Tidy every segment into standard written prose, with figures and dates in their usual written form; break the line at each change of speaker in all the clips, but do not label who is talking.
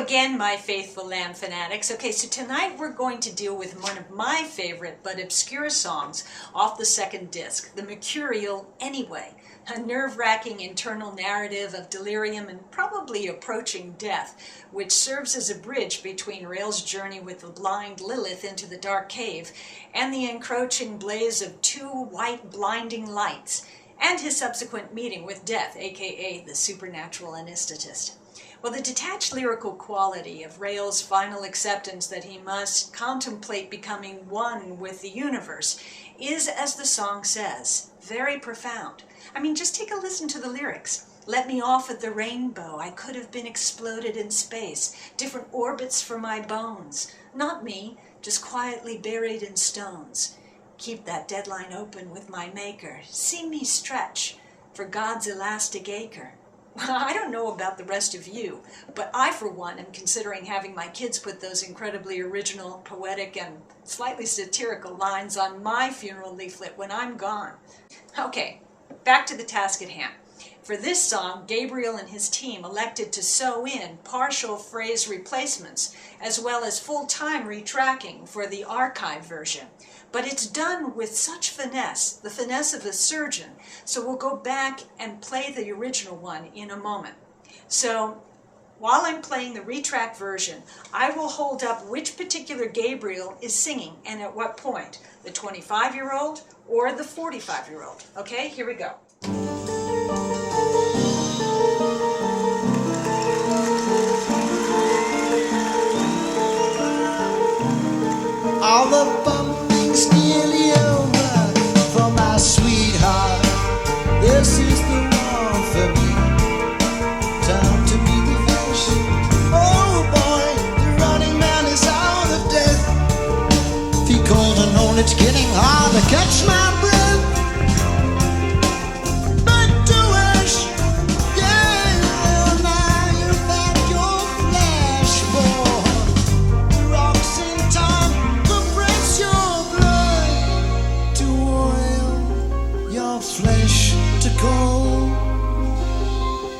again, my faithful Lamb fanatics. Okay, so tonight we're going to deal with one of my favorite but obscure songs off the second disc, the Mercurial Anyway, a nerve-wracking internal narrative of delirium and probably approaching death, which serves as a bridge between Rael's journey with the blind Lilith into the dark cave and the encroaching blaze of two white blinding lights, and his subsequent meeting with Death, aka the supernatural anesthetist. Well, the detached lyrical quality of Rael's final acceptance that he must contemplate becoming one with the universe is, as the song says, very profound. I mean, just take a listen to the lyrics. Let me off at the rainbow, I could have been exploded in space, different orbits for my bones. Not me, just quietly buried in stones. Keep that deadline open with my maker, see me stretch for God's elastic acre. I don't know about the rest of you, but I, for one, am considering having my kids put those incredibly original, poetic, and slightly satirical lines on my funeral leaflet when I'm gone. Okay, back to the task at hand. For this song, Gabriel and his team elected to sew in partial phrase replacements, as well as full-time retracking for the archive version. But it's done with such finesse, the finesse of a surgeon, so we'll go back and play the original one in a moment. So, while I'm playing the retrack version, I will hold up which particular Gabriel is singing and at what point, the 25-year-old or the 45-year-old. Okay, here we go.
All the bumping's nearly over for my sweetheart. This is the one for me. Time to meet the finish. Oh boy, the running man is out of death. Feet cold and old, it's getting hard to catch my breath. Back to ash, yeah, now you've had your flash, boy. The rocks in time compress your blood to oil, your flesh to gold,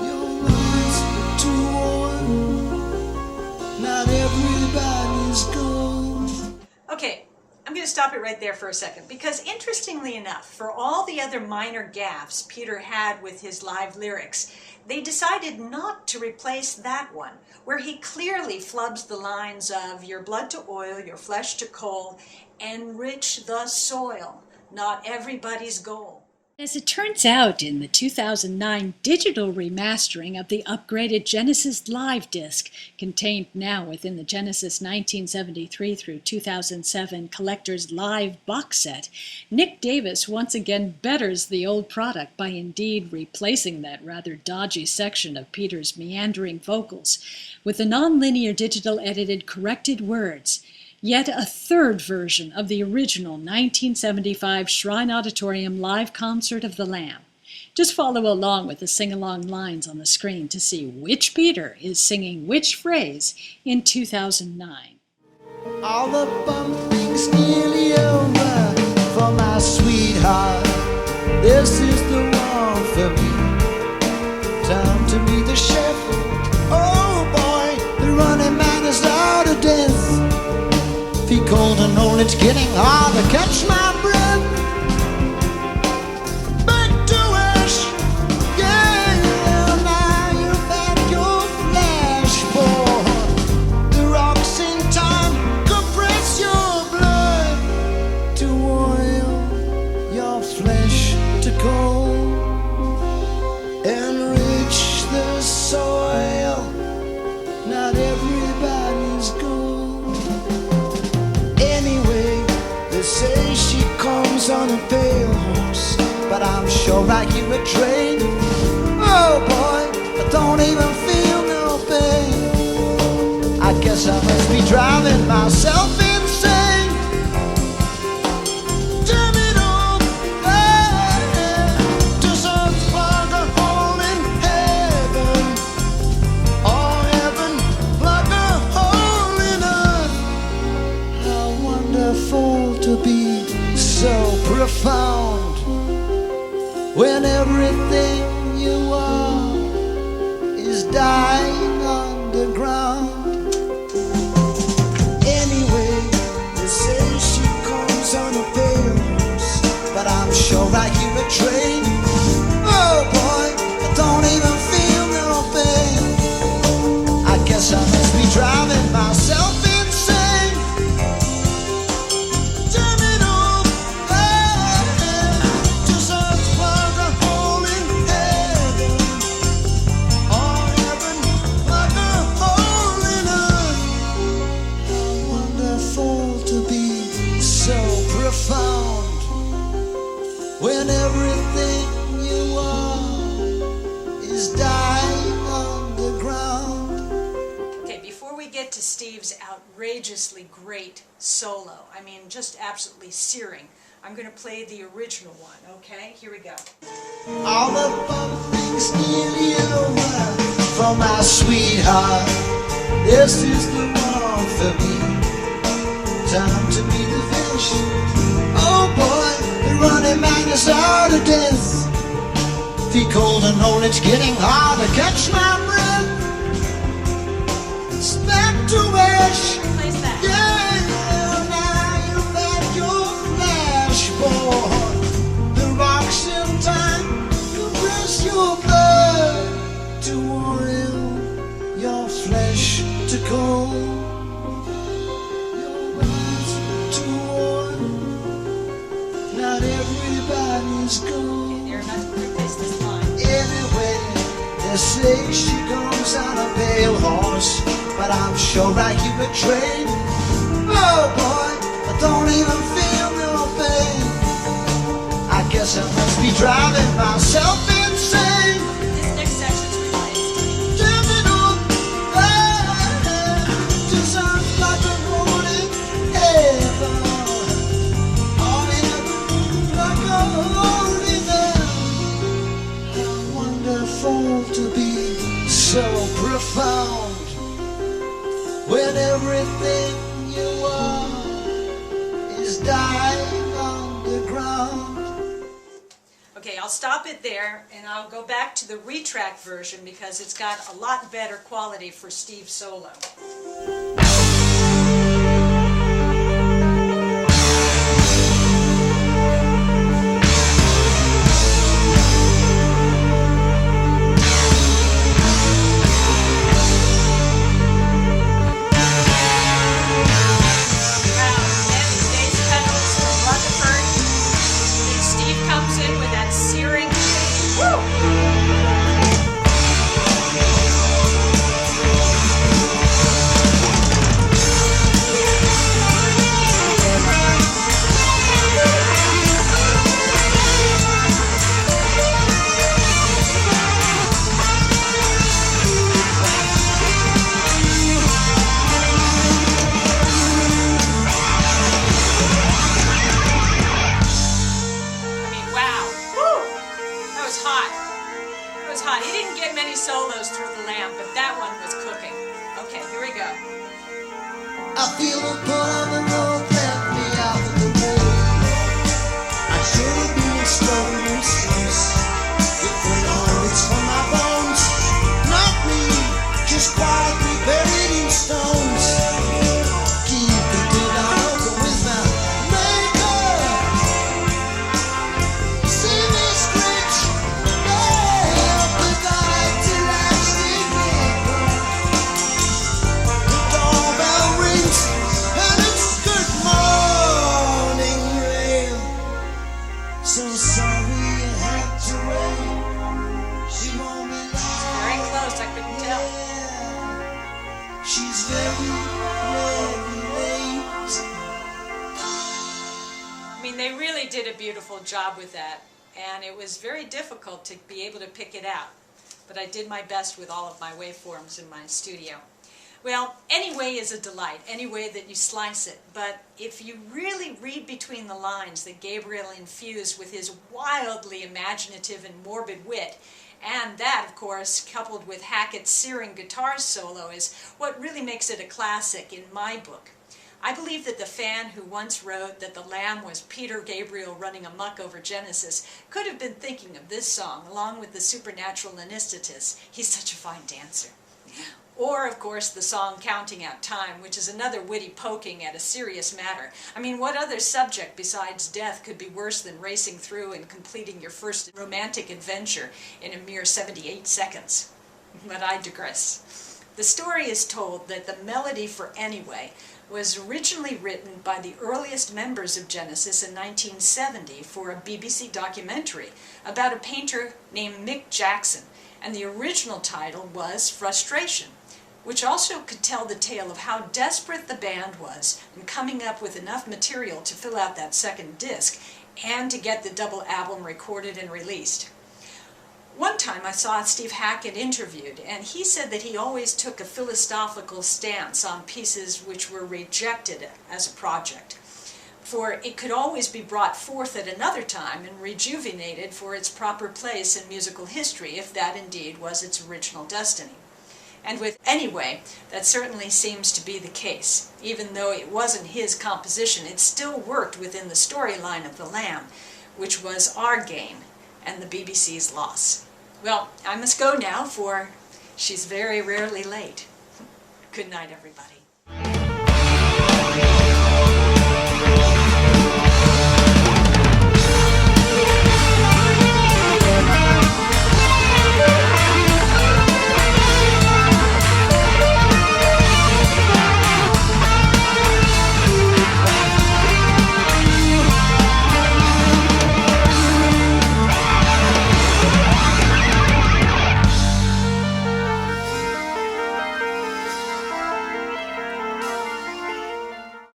your minds to oil. Not everybody's gold.
Okay, I'm going to stop it right there for a second, because interestingly enough, for all the other minor gaffes Peter had with his live lyrics, they decided not to replace that one, where he clearly flubs the lines of your blood to oil, your flesh to coal, enrich the soil, not everybody's goal. As it turns out, in the 2009 digital remastering of the upgraded Genesis Live disc, contained now within the Genesis 1973 through 2007 Collector's Live box set, Nick Davis once again betters the old product by indeed replacing that rather dodgy section of Peter's meandering vocals with the nonlinear digital edited corrected words. Yet a third version of the original 1975 Shrine Auditorium live concert of the Lamb. Just follow along with the sing-along lines on the screen to see which Peter is singing which phrase in 2009.
All the bumping's nearly over for my sweetheart. This is the one for me. Time to meet the chef. Oh boy, the running man is out of death. Feet cold and old, it's getting hard to catch my breath. Back to ash, yeah, now you've had your flash, boy. The rocks in time compress your blood to oil, your flesh to gold, enrich the soil, not everybody's gold. Anyway, they say she comes on a pale horse, but I'm sure I hear a train. Oh boy, I don't even feel no pain. I guess I must be driving myself insane. Damn it all, does earth plug a hole in heaven? Or heaven plug a hole in earth? How wonderful to be so profound when everything you are is dying underground. train. Oh boy, I don't even feel no pain. I guess I must be driving myself insane. Turn it on, just unplug a hole in heaven, or heaven like a hole in earth. Wonderful to be so profound when everything you are is dying underground.
Okay, before we get to Steve's outrageously great solo, I mean just absolutely searing, I'm going to play the original one, okay? Here we go.
All the bumping's nearly over for my sweetheart. This is the one for me. Time to meet the finish. Oh boy, the running man is out of death. Feet cold and old, it's getting hard to catch my breath. It's back to wish.
Replace that.
Yeah, now you've had your flashboard. The rocks in time compress your blood to oil, your flesh to cold, your bones to oil. Not everybody's gold.
You're about to replace this line.
Anyway, they say she comes on a pale horse, but I'm sure I hear a train. Oh boy, I don't even feel no pain. I guess I must be driving myself insane.
This next section's replaced.
Turn it on, just sounds like a rolling heaven, or heaven like a holy man. How wonderful to be so profound when everything you are is dying underground.
Okay, I'll stop it there and I'll go back to the retrack version because it's got a lot better quality for Steve's solo. He didn't get many solos through the lamp, but that one was cooking. Okay, here we go.
I feel the pull of the road left me out of the way. I should have been stone since it went on. It's for my bones, not me, just quietly buried in stones. Keep the deal open with my maker. See me screech, help the guy till I stick it. The doorbell rings and it's good morning rain. So sorry you had to wait. She won't be long.
Very close, I couldn't tell.
She's very, very late.
I mean, they really did a beautiful job with that, and it was very difficult to be able to pick it out. But I did my best with all of my waveforms in my studio. Well, any way is a delight, any way that you slice it. But if you really read between the lines that Gabriel infused with his wildly imaginative and morbid wit, and that, of course, coupled with Hackett's searing guitar solo, is what really makes it a classic in my book. I believe that the fan who once wrote that the Lamb was Peter Gabriel running amok over Genesis could have been thinking of this song along with the supernatural anesthetist. He's such a fine dancer. Or, of course, the song Counting Out Time, which is another witty poking at a serious matter. I mean, what other subject besides death could be worse than racing through and completing your first romantic adventure in a mere 78 seconds? But I digress. The story is told that the melody for Anyway was originally written by the earliest members of Genesis in 1970 for a BBC documentary about a painter named Mick Jackson, and the original title was Frustration, which also could tell the tale of how desperate the band was in coming up with enough material to fill out that second disc and to get the double album recorded and released. One time I saw Steve Hackett interviewed, and he said that he always took a philosophical stance on pieces which were rejected as a project, for it could always be brought forth at another time and rejuvenated for its proper place in musical history if that indeed was its original destiny. And with Anyway, that certainly seems to be the case. Even though it wasn't his composition, it still worked within the storyline of The Lamb, which was our gain and the BBC's loss. Well, I must go now, for she's very rarely late. Good night, everybody.